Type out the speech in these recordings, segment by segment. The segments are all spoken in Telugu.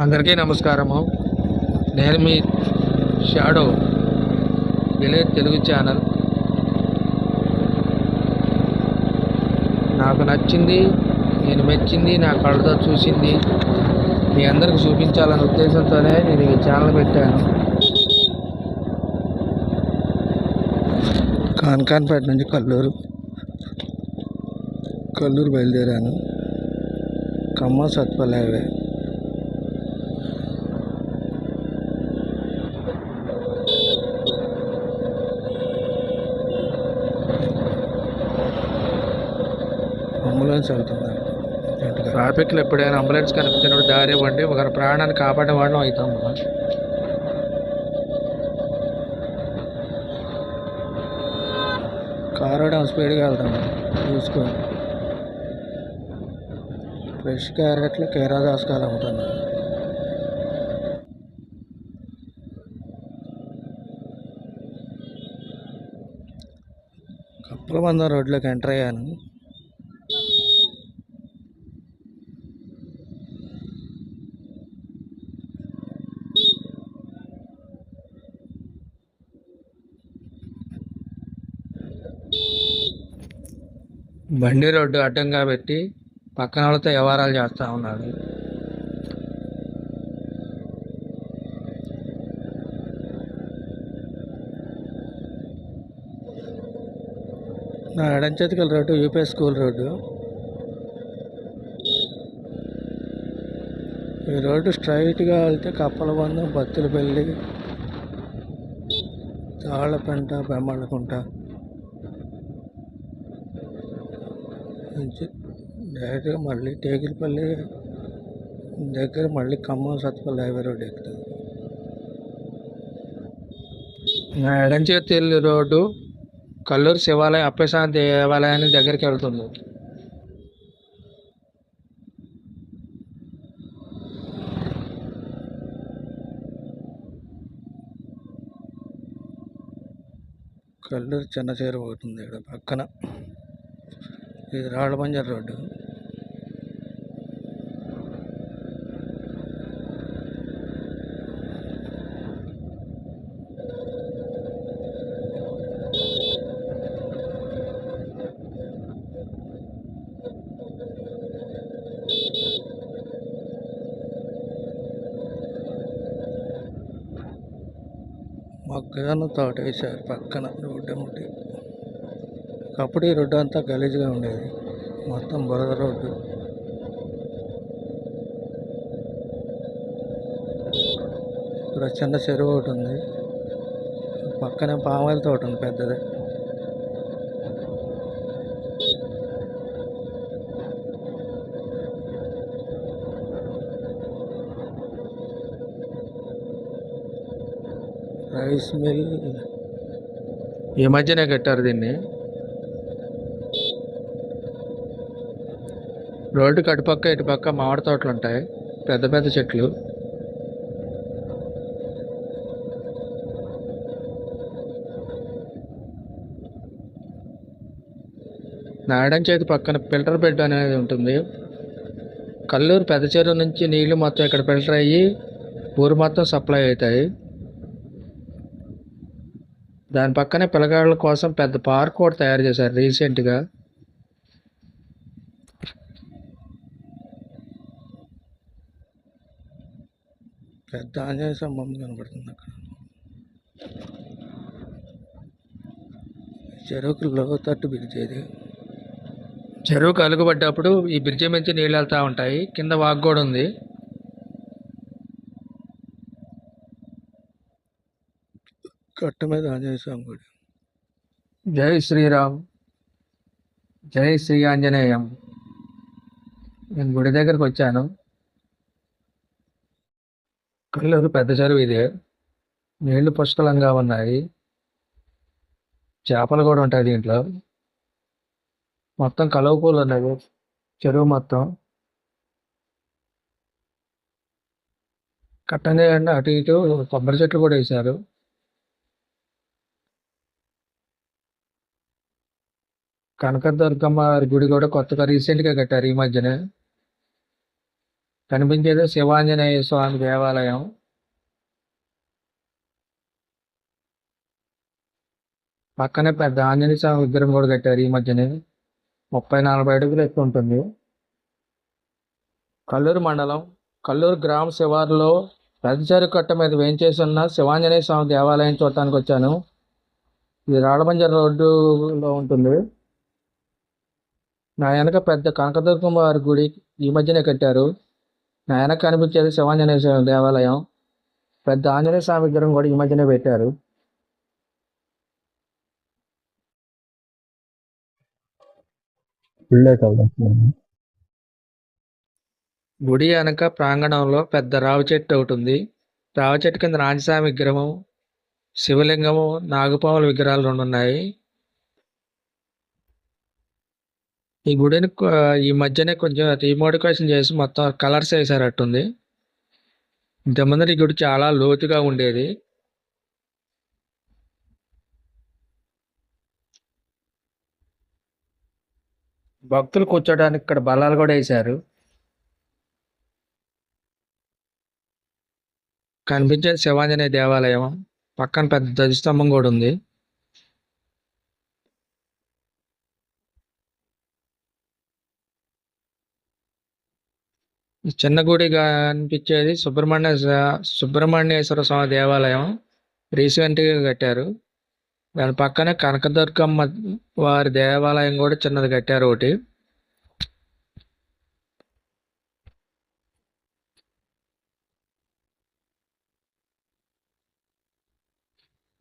అందరికీ నమస్కారము. నేను మీ షాడో విలేజ్ తెలుగు ఛానల్. నాకు నచ్చింది, నేను మెచ్చింది, నా కళ్ళతో చూసింది మీ అందరికి చూపించాలనే ఉద్దేశంతోనే నేను ఈ ఛానల్ పెట్టాను. కాన్కాన్పేట నుంచి కల్లూరు బయలుదేరాను. ఖమ్మం సత్పల్లి హైవే. అంబులెన్స్ వెళ్తున్నారు. ట్రాఫిక్లో ఎప్పుడైనా అంబులెన్స్ కనిపించినప్పుడు దారి ఇవ్వండి, ఒకరి ప్రాణాన్ని కాపాడే వాళ్ళం అవుతాం. కారు స్పీడ్గా వెళ్తాం చూసుకొని. ఫ్రెష్ క్యారెట్లు కేరాదాస్కాలు అమ్ముతున్నారు. కప్పలబందం రోడ్లోకి ఎంటర్ అయ్యాను. బండి రోడ్డు అడ్డంగా పెట్టి పక్కన వాళ్ళతో వ్యవహారాలు చేస్తూ ఉన్నాడు. నా ఎడం చేతికల రోడ్డు యూపీఎస్ స్కూల్ రోడ్డు. ఈ రోడ్డు స్ట్రైట్గా వెళ్తే కప్పలబందం, బత్తులపల్లి, తాళ్ళపెంట, బెమ్మళ్ళకుంట నుంచి డైరెక్ట్గా మళ్ళీ టేకిలపల్లి దగ్గర మళ్ళీ ఖమ్మం సత్పల్లి హైవే రోడ్డు ఎక్కుతుంది. నా ఎడం చేతి రోడ్డు కల్లూరు శివాలయం అప్పసాని దేవాలయానికి దగ్గరికి వెళ్తుంది. కల్లూరు చిన్న చేరు పోతుంది ఇక్కడ పక్కన. ఇది రాళ్ళబంజర్ రోడ్డు. మొక్కజొన్న తోట వేశారు పక్కన రోడ్డు అమ్మటి. ఒకప్పుడు ఈ రోడ్డు అంతా గలీజ్గా ఉండేది, మొత్తం బురద రోడ్డు. ఇక్కడ చిన్న చెరువు ఒకటి ఉంది, పక్కనే పామాయిల తోట ఉంది పెద్దది. రైస్ మిల్ ఈ మధ్యనే కట్టారు దీన్ని. రోడ్డుకి అటుపక్క ఇటుపక్క మామిడి తోటలు ఉంటాయి, పెద్ద పెద్ద చెట్లు. నా ఎడం చేతి పక్కన ఫిల్టర్ బెడ్ అనేది ఉంటుంది. కల్లూరు పెద్ద చెరువు నుంచి నీళ్లు మొత్తం ఇక్కడ ఫిల్టర్ అయ్యి ఊరు మొత్తం సప్లై అవుతాయి. దాని పక్కనే పిల్లగాళ్ళ కోసం పెద్ద పార్క్ కూడా తయారు చేశారు రీసెంట్గా. పెద్ద ఆంజనేయ స్తంభం కనబడుతుంది అక్కడ. చెరువుకు లోతట్టు బ్రిడ్జ్ ఇది. చెరువుకు అలుగుపడ్డప్పుడు ఈ బ్రిడ్జి నుంచి నీళ్ళు వెళ్తూ ఉంటాయి. కింద వాగు కూడా ఉంది. కట్ట మీద ఆంజనేయ స్వామి గుడి. జై శ్రీరామ్, జై శ్రీ ఆంజనేయం. నేను గుడి దగ్గరకు వచ్చాను. కల్లూరు పెద్ద చెరువు ఇదే. నీళ్లు పుష్కలంగా ఉన్నాయి, చేపలు కూడా ఉంటాయి దీంట్లో. మొత్తం కలువ పూలు ఉన్నాయి చెరువు మొత్తం. కట్టనే అటు ఇటు కొబ్బరి చెట్లు కూడా వేశారు. కనకదుర్గమ్మ గుడి కూడా కొత్తగా రీసెంట్గా కట్టారు ఈ మధ్యనే. కనిపించేది శివాంజనేయ స్వామి దేవాలయం. పక్కనే పెద్ద ఆంజనేయ స్వామి విగ్రహం కూడా కట్టారు ఈ మధ్యనే. 30-40 అడుగులు ఎత్తు ఉంటుంది. కల్లూరు మండలం, కల్లూరు గ్రామ శివారులో పెద్ద చెరువు కట్ట మీద వేంచేసి ఉన్న శివాంజనేయ స్వామి దేవాలయం చూడటానికి వచ్చాను. ఇది రాళ్ళబంజర్ రోడ్డులో ఉంటుంది. నా వెనక పెద్ద కనకదుర్గమ్మ వారి గుడి ఈ మధ్యనే కట్టారు. నా వెనక కనిపించేది శివాంజనేయ స్వామి దేవాలయం. పెద్ద ఆంజనేయ స్వామి విగ్రహం కూడా ఈ మధ్యనే పెట్టారు. గుడి వెనక ప్రాంగణంలో పెద్ద రావి చెట్టు ఒకటి ఉంది. రావి చెట్టు కింద రాజస్వామి విగ్రహం, శివలింగము, నాగపాముల విగ్రహాలు 2 ఉన్నాయి. ఈ గుడిని ఈ మధ్యనే కొంచెం రీమోడిఫికేషన్ చేసి మొత్తం కలర్స్ వేసారట్టుంది. ఇంతకుముందు ఈ గుడి చాలా లోతుగా ఉండేది. భక్తులు కూర్చోడానికి ఇక్కడ బల్లాలు కూడా వేశారు. కనిపించేది శివాంజనేయ దేవాలయం. పక్కన పెద్ద ధ్వజస్తంభం కూడా ఉంది. ఈ చిన్న గుడిగా అనిపించేది సుబ్రహ్మణ్యేశ్వర స్వామి దేవాలయం. రీసెంట్గా కట్టారు. దాని పక్కనే కనకదుర్గమ్మ వారి దేవాలయం కూడా చిన్నది కట్టారు ఒకటి.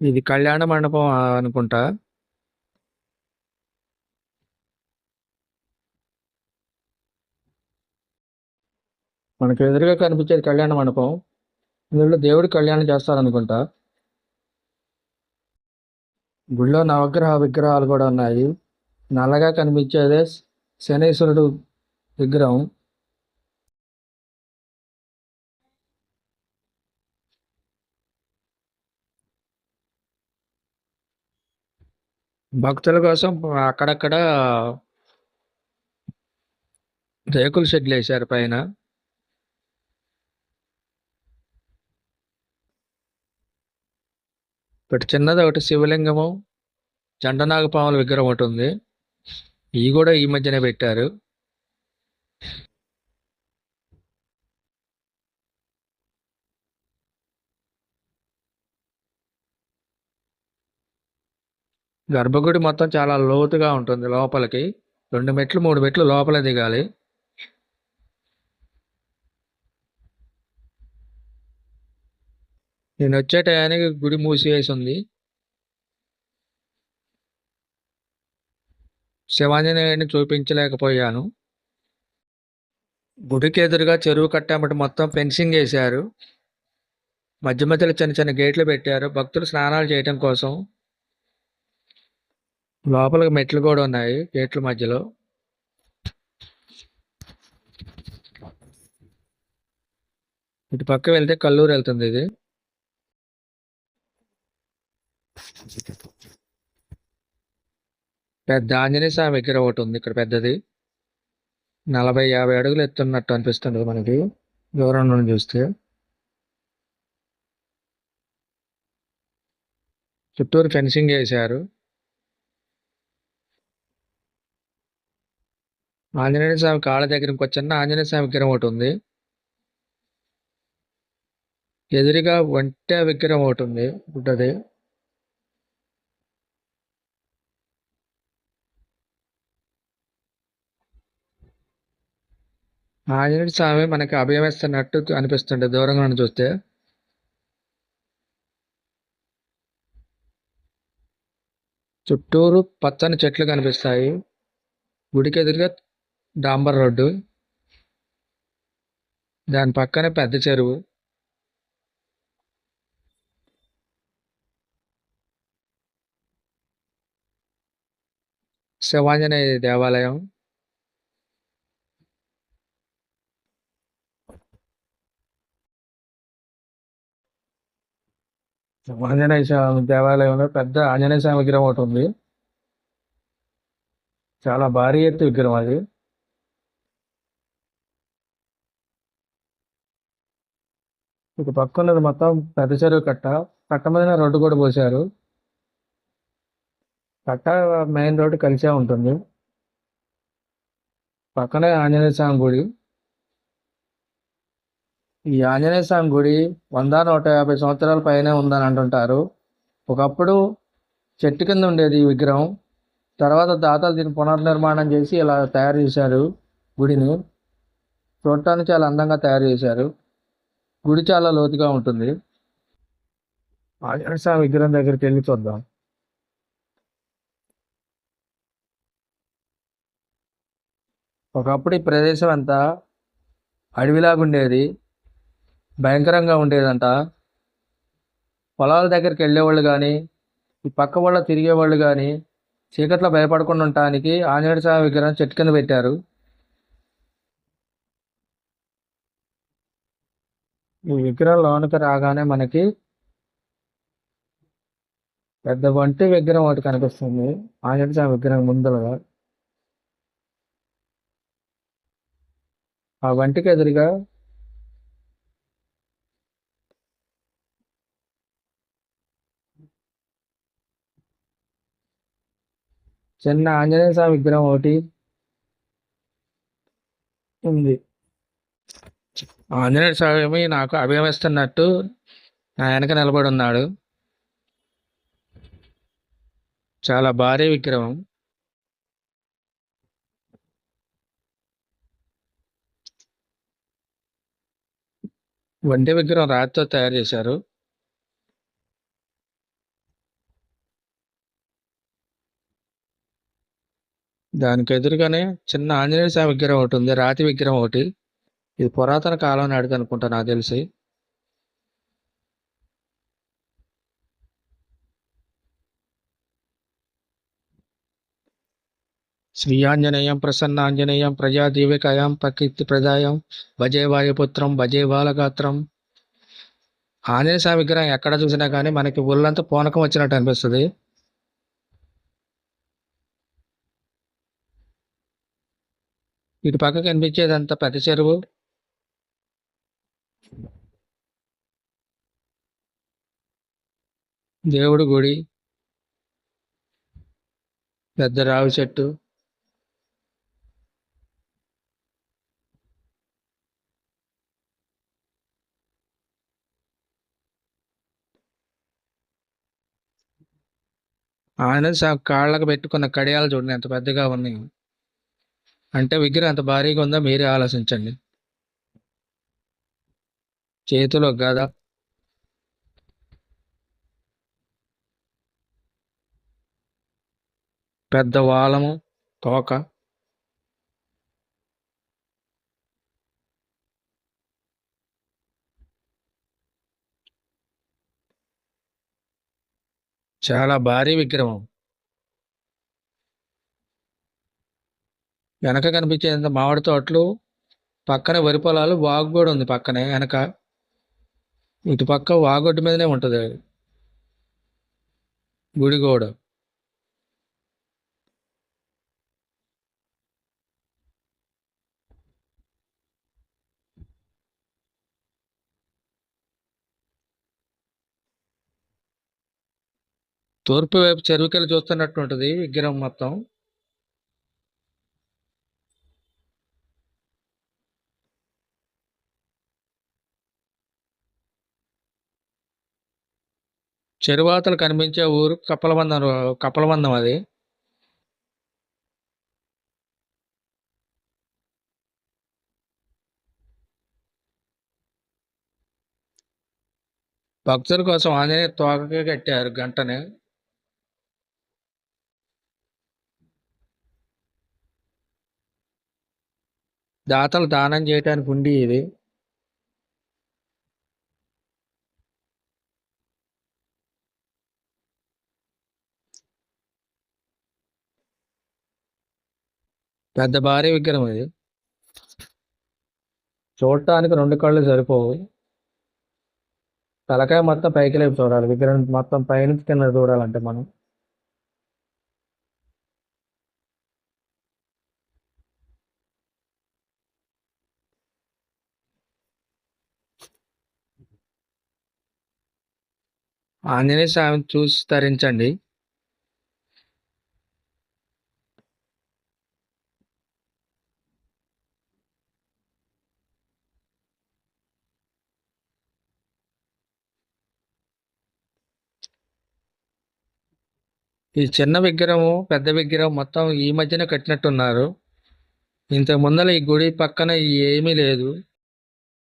ఇది కళ్యాణ మండపం అనుకుంటా. మనకు ఎదురుగా కనిపించేది కళ్యాణ మండపం. ఇందులో దేవుడి కళ్యాణం చేస్తారనుకుంటా. గుడిలో నవగ్రహ విగ్రహాలు కూడా ఉన్నాయి. నల్లగా కనిపించేదే శనీశ్వరుడు విగ్రహం. భక్తుల కోసం అక్కడక్కడ రేకుల షెడ్లు వేశారు పైన. ఇక్కడ చిన్నది ఒకటి శివలింగము, చండనాగపాముల విగ్రహం ఒకటి ఉంది. ఇవి కూడా ఈ మధ్యనే పెట్టారు. గర్భగుడి మొత్తం చాలా లోతుగా ఉంటుంది లోపలికి. 2 మెట్లు 3 మెట్లు లోపల దిగాలి. నేను వచ్చే టయానికి గుడి మూసివేసి ఉంది. శివాంజనేయుడిని చూపించలేకపోయాను. గుడికి ఎదురుగా చెరువు కట్టేమటి మొత్తం ఫెన్సింగ్ వేశారు. మధ్య మధ్యలో చిన్న చిన్న గేట్లు పెట్టారు భక్తులు స్నానాలు చేయటం కోసం. లోపలికి మెట్లు కూడా ఉన్నాయి గేట్ల మధ్యలో. ఇటు పక్క వెళ్తే కల్లూరు వెళ్తుంది. ఇది పెద్ద ఆంజనేయ స్వామి విగ్రహం ఒకటి ఉంది ఇక్కడ పెద్దది. 40-50 అడుగులు ఎత్తున్నట్టు అనిపిస్తుంది మనకి దూరం నుండి చూస్తే. చుట్టూరు ఫెన్సింగ్ వేశారు. ఆంజనేయ స్వామి కాళ్ళ దగ్గర ఇంకో చిన్న ఆంజనేయ స్వామి విగ్రహం ఒకటి ఉంది. ఎదురుగా ఒంటె విగ్రహం ఒకటి ఉంది గుడ్డది. ఆంజనేయ స్వామి మనకి అభయం ఇస్తున్నట్టు అనిపిస్తుంది దూరంగా నుండి చూస్తే. చుట్టూరు పచ్చని చెట్లు కనిపిస్తాయి. గుడికి ఎదురుగా డాంబర్ రోడ్డు, దాని పక్కనే పెద్ద చెరువు. శివాంజనేయ దేవాలయం. ఆంజనేయ స్వామి దేవాలయంలో పెద్ద ఆంజనేయ స్వామి విగ్రహం ఒకటి ఉంది. చాలా భారీ ఎత్తు విగ్రహం అది. ఇటు పక్క ఉన్నది మొత్తం పెద్ద చెరువు కట్ట. కట్ట మీద రోడ్డు కూడా పోశారు. కట్ట మెయిన్ రోడ్డు కలిసే ఉంటుంది. పక్కనే ఆంజనేయ స్వామి గుడి. ఈ ఆంజనేయ స్వామి గుడి 100-150 సంవత్సరాల పైనే ఉందని అంటుంటారు. ఒకప్పుడు చెట్టు కింద ఉండేది ఈ విగ్రహం. తర్వాత దాతలు దీన్ని పునర్నిర్మాణం చేసి ఇలా తయారు చేశారు గుడిని. చూడటానికి చాలా అందంగా తయారు చేశారు. గుడి చాలా లోతుగా ఉంటుంది. ఆంజనేయ స్వామి విగ్రహం దగ్గరికి వెళ్ళి చూద్దాం. ఒకప్పుడు ఈ ప్రదేశం అంతా అడవిలాగా ఉండేది. భయంకరంగా ఉండేదంట. పొలాల దగ్గరికి వెళ్ళేవాళ్ళు కానీ, ఈ పక్క వాళ్ళ తిరిగేవాళ్ళు కానీ చీకట్లో భయపడకుండా ఉండటానికి ఆంజనేయ స్వామి విగ్రహం చెట్టు కింద పెట్టారు. ఈ విగ్రహం లోనికి రాగానే మనకి పెద్ద వంటి విగ్రహం ఒకటి కనిపిస్తుంది ఆంజనేయ స్వామి విగ్రహం ముందరగా. ఆ వంటికి ఎదురుగా చిన్న ఆంజనేయ స్వామి విగ్రహం ఒకటి ఉంది. ఆంజనేయ స్వామి నాకు అభయమిస్తున్నట్టు నా వెనక నిలబడి ఉన్నాడు. చాలా భారీ విగ్రహం. వంటి విగ్రహం రాతితో తయారు చేశారు. దానికి ఎదురుగానే చిన్న ఆంజనేయ స్వామి విగ్రహం ఒకటి ఉంది, రాతి విగ్రహం ఒకటి. ఇది పురాతన కాలం నాటిది అనుకుంటా నాకు తెలిసి. శ్రీ ఆంజనేయం ప్రసన్నాంజనేయం ప్రజాదీవికాయం ప్రకీర్తి ప్రదాయం భజే వాయుపుత్రం భజే బాలగాత్రం. ఆంజనేయ స్వామి విగ్రహం ఎక్కడ చూసినా కానీ మనకి ఒళ్ళంతా పూనకం వచ్చినట్టు అనిపిస్తుంది. ఇటు పక్క కనిపించేదంతా పెద్ద చెరువు. దేవుడి గుడి, పెద్ద రావి చెట్టు. ఆంజనేయ స్వామి కాళ్ళకు పెట్టుకున్న కడియాలు చూడండి ఎంత పెద్దగా ఉన్నాయి. అంటే విగ్రహం ఎంత భారీగా ఉందో మీరే ఆలోచించండి. చేతిలో గద, పెద్ద వాలము, తోక. చాలా భారీ విగ్రహం. వెనక కనిపించేంత మామిడి తోటలు, పక్కన వరి పొలాలు, వాగు కూడా ఉంది పక్కనే వెనక. ఇటు పక్క వాగొడ్డు మీదనే ఉంటది గుడి కూడా. తూర్పు వైపు చెరువుకెళ్ళి చూస్తున్నట్టు ఉంటది విగ్రహం మొత్తం. చెరువాతలు కనిపించే ఊరు కప్పలబందం. కప్పలబందం అది. భక్తుల కోసం ఆంజనేయ తోకకే కట్టారు గంటని. దాతలు దానం చేయటానికి ఉండి ఇది. పెద్ద భారీ విగ్రహం ఇది. చూడటానికి రెండు కళ్ళు సరిపోవు. తలకాయ మొత్తం పైకి లేపి చూడాలి. విగ్రహం మొత్తం పైనుంచి కింద చూడాలంటే మనం. ఆంజనేయ స్వామి చూసి తరించండి. ఈ చిన్న విగ్రహం పెద్ద విగ్రహం మొత్తం ఈ మధ్యన కట్టినట్టున్నారు. ఇంత ముందర ఈ గుడి పక్కన ఏమీ లేదు.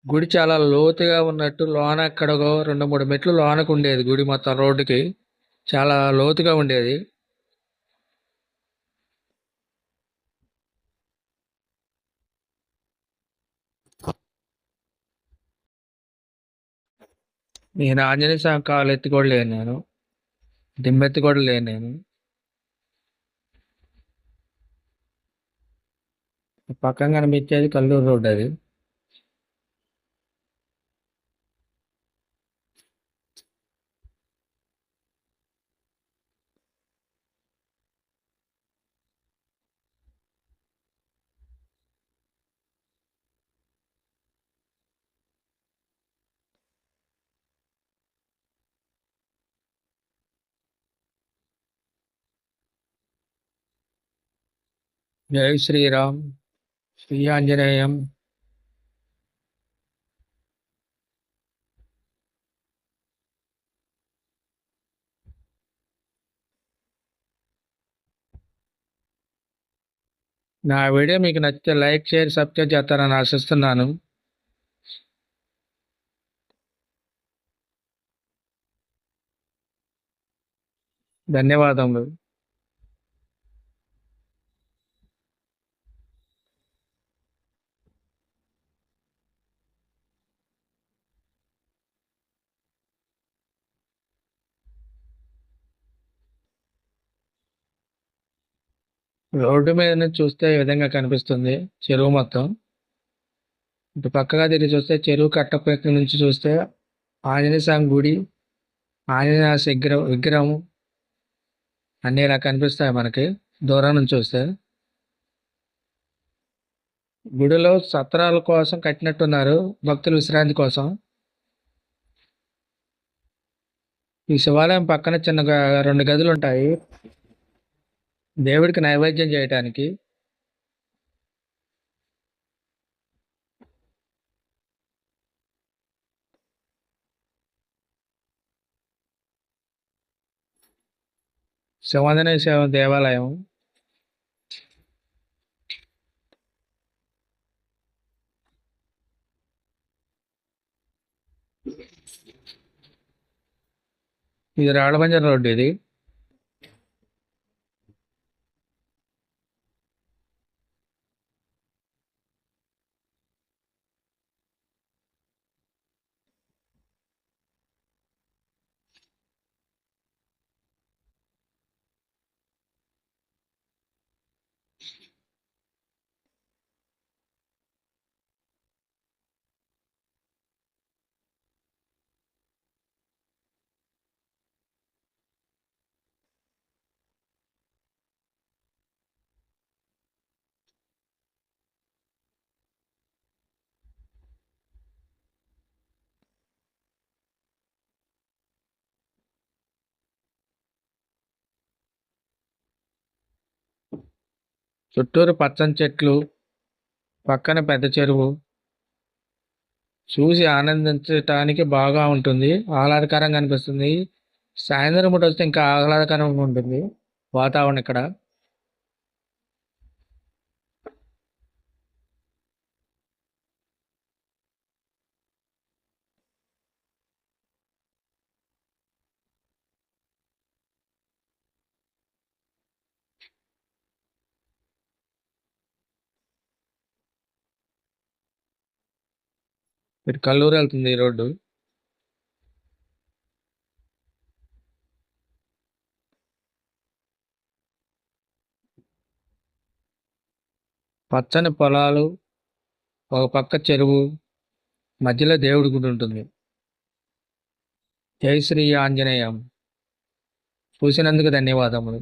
గుడి చాలా లోతుగా ఉన్నట్టు లోన ఎక్కడగో 2-3 మెట్లు లోనకు ఉండేది. గుడి మొత్తం రోడ్డుకి చాలా లోతుగా ఉండేది. నేను ఆంజనేయ స్వామి కాలు ఎత్తి కూడా లేను, నేను దిమ్మెత్తి కూడా లేను. నేను పక్కన కనిపించేది కల్లూరు రోడ్. అది జై శ్రీరామ్, శ్రీ ఆంజనేయం. నా వీడియో మీకు నచ్చితే లైక్, షేర్, సబ్స్క్రైబ్ చేస్తారని ఆశిస్తున్నాను. ధన్యవాదములు. రోడ్డు మీద నుంచి చూస్తే ఈ విధంగా కనిపిస్తుంది చెరువు మొత్తం. ఇటు పక్కగా తిరిగి చూస్తే చెరువు కట్టపక్క నుంచి చూస్తే ఆంజనేయ స్వామి గుడి, ఆంజనేయ విగ్రహం అన్నీ ఇలా కనిపిస్తాయి మనకి దూరం నుంచి చూస్తే. గుడిలో సత్రాల కోసం కట్టినట్టున్నారు, భక్తుల విశ్రాంతి కోసం. ఈ శివాలయం పక్కన చిన్న 2 గదులు ఉంటాయి దేవుడికి నైవేద్యం చేయటానికి. శివాంజనేయ స్వామి దేవాలయం. ఇది రాళ్ళబంజర్ రోడ్డు. ఇది చుట్టూరు పచ్చని చెట్లు, పక్కన పెద్ద చెరువు. చూసి ఆనందించటానికి బాగా ఉంటుంది, ఆహ్లాదకరంగా అనిపిస్తుంది. సాయంత్రం పూట వస్తే ఇంకా ఆహ్లాదకరంగా ఉంటుంది వాతావరణం ఇక్కడ. ఇటు కల్లూరు వెళ్తుంది ఈ రోడ్డు. పచ్చని పొలాలు, ఒక పక్క చెరువు, మధ్యలో దేవుడి గుడి ఉంటుంది. జై శ్రీ ఆంజనేయం. చూసినందుకు ధన్యవాదములు.